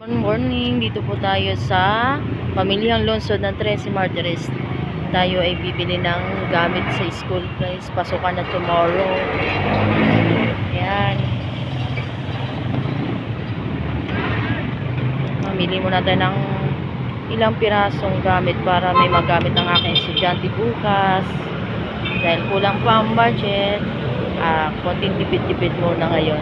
Good morning, dito po tayo sa Pamilyang Lungsod ng Trece Martires. Tayo ay bibili ng gamit sa school guys. Pasukan na tomorrow. Ayan. Mamili muna tayo ng ilang pirasong gamit para may magamit ng aking estudyante bukas. Dahil kulang pa ang budget, konting tipid-tipid muna ngayon.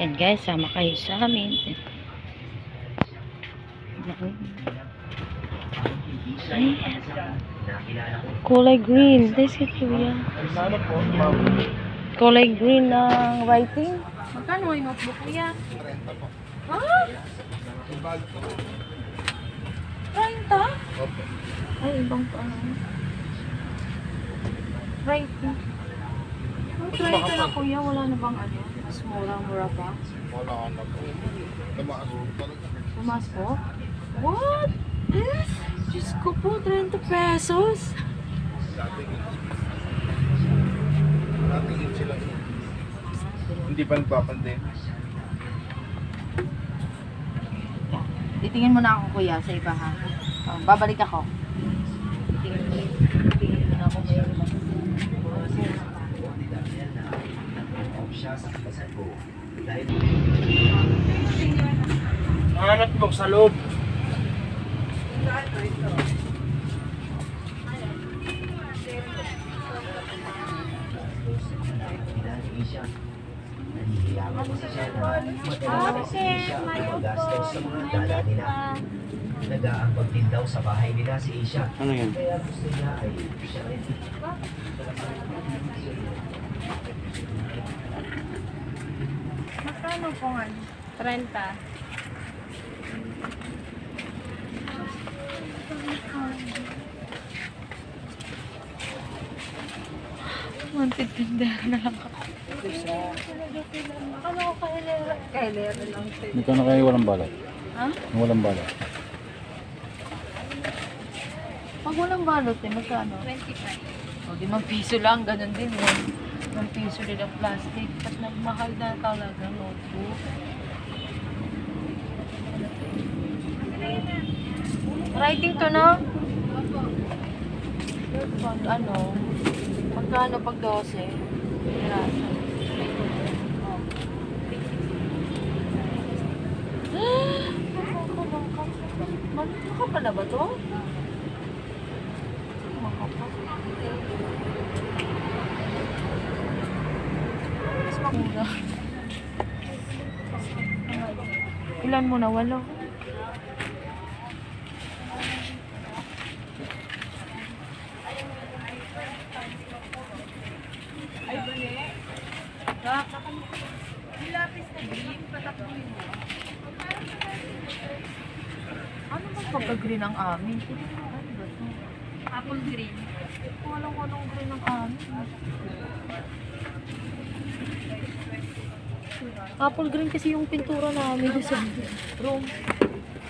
Yan guys, sama kayo sa amin. Ay, kulay green. This is kuya. Kulay green ng writing. Magkano yung notebook niya? Ha? 30? Ay, ibang ano. Writing. Ang 30 na kuya, wala na bang ano? Mas mura pa? Wala na po. Tumaas po talaga. Tumas po? What? This? Diyos ko po, 30 pesos. Dating sila. Hindi pa nagpapande. Titingin mo na ako kuya sa iba ha. Babalik ako. Titingin mo na ako kuya. Hanap mo sa loob. Nag-aambag din daw sa bahay nila si Isha. Ano yan? Kaya gusto niya ay siya rin. Magkano po nga? 30. Wanted tindera na lang ako. Ano ko kailera lang sa'yo? Magkano kayo walang balot? Ha? Walang balot. Pag walang balot eh, magkano? 25. O, 5 piso lang, ganun din eh. 5 piso din ang plastic. At nagmahal na talaga notebook. Writing to na? Pag ano? Magkano pag 12? Pirasa. Malito ka na ba to? Mas makuna. Ilan mo na? 8? Ano bang pagka-green ang amin? Ano ba ito? Apple green. Walang green ang amin. Apple green kasi yung pintura namin sa room.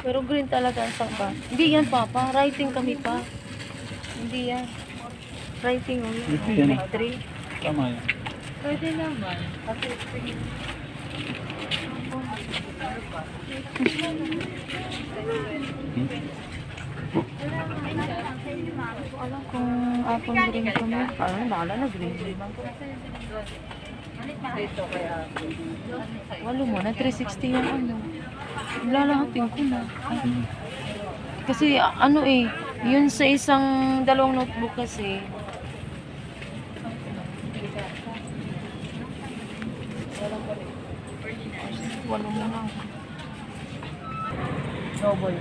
Pero green talaga ang sangka. Hindi yan papa. Writing kami pa. Hindi yan. Writing o Yan. 3. Tama yan. Pwede naman. Kasi alam kung apple green kami. Parang bahala na green. Dito kaya. Walo mo na 360 yung ano. Lalahatin ko na. Kasi ano eh, yun sa isang dalawang notebook kasi. Walo mo na. Double.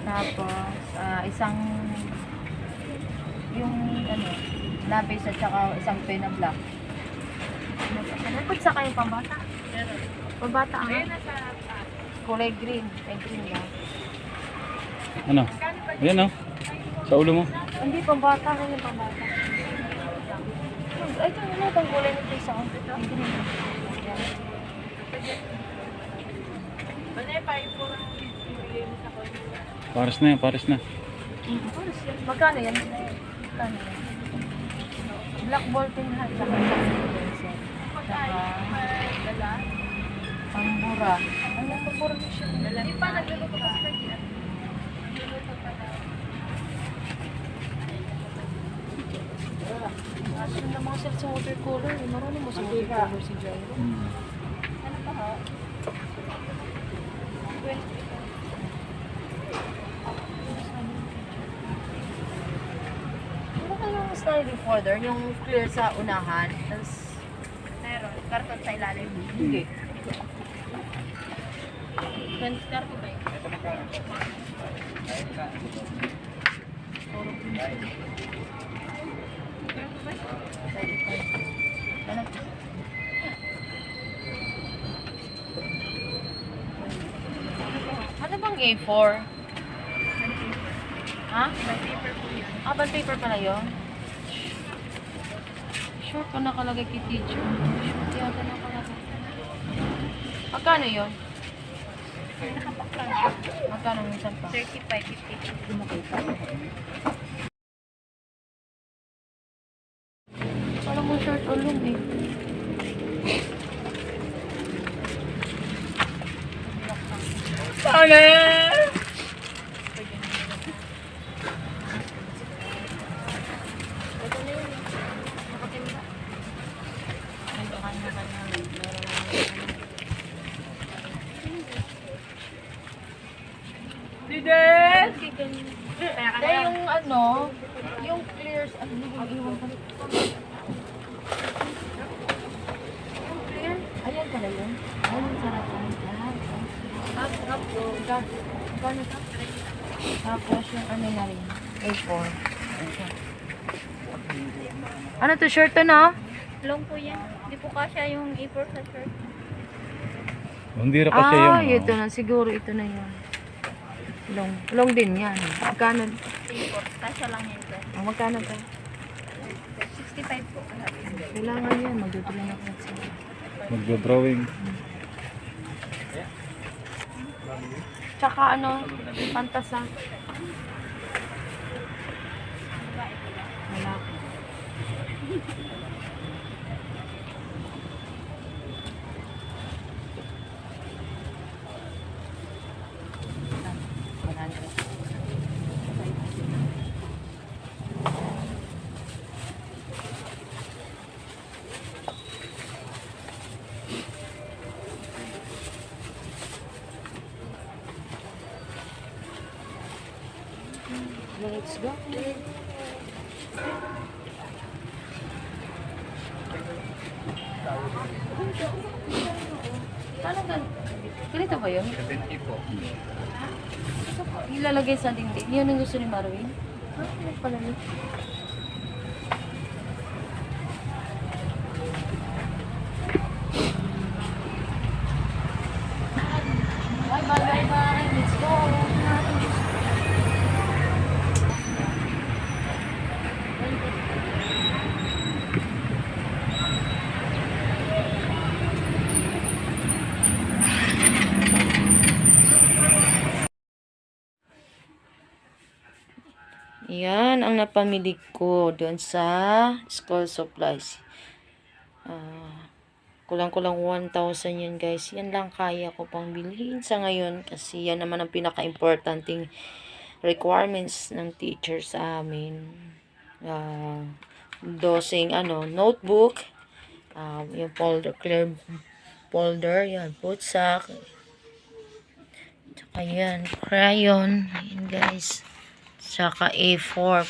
Tapos, isang yung ano, lapis at saka isang pen na black. Dapat sa kayo pambata? Pambata ang kulay green. Ay, green lang. Ano? Ayan o. Sa ulo mo. Hindi, pambata. Ano yung pambata? Ay, ito yung kulay nito sa green. Pares na yan, pares na. Magkano yan? Magkano yan? Black ball pen ha, tsaka pencil. Tsaka pambura. Ano pambura na siya? Hindi pa nagluluto pa sila dyan. Asun na mga sila sa watercolor. Marunong mo sa watercolor si Jairo. Ano kayong styling folder? Yung clear sa unahan, tapos meron, karton sa ilalim. Hindi. Karton ba yun? Ano bang A4? Ha? Ah, band paper pala yun? Short pa nakalagay kay teacher. Short yata nakalagay. Magkano yun? Magkano minsan pa? 35, 50. Alam mo short o long eh. Kaya yung ano, yung clear, ano yung iwan ko? Yung clear, ayan pala yun. Ayan yung sarapan. Gano ito? Tapos yung ano na rin, A4. Ano to, shirt to no? Long po yan. Hindi po kasya yung A4 sa shirt. Hindi ra kasi yung... Ah, ito na. Siguro ito na yun. Long din yan. Magkano? A4, kasya lang yan sir. Magkano to? 65 po. Kailangan yan. Magdudulong ako sa Magdo-drawing. Tsaka ano, pantasa. Wala. Let's go. Paano ganito ba yun? 70 po. Ilalagay sa dingding. Yun ang gusto ni Marvin. Ano pala yun? Bye. Let's go. Yan ang napamili ko doon sa school supplies. Kulang-kulang 1,000 yun guys. Yan lang kaya ko pang bilhin sa ngayon kasi yan naman ang pinaka-importanting requirements ng teacher sa amin. Dosing notebook, yung folder, clear folder, yan, putsak, tsaka yan, crayon, yan guys. Saka A4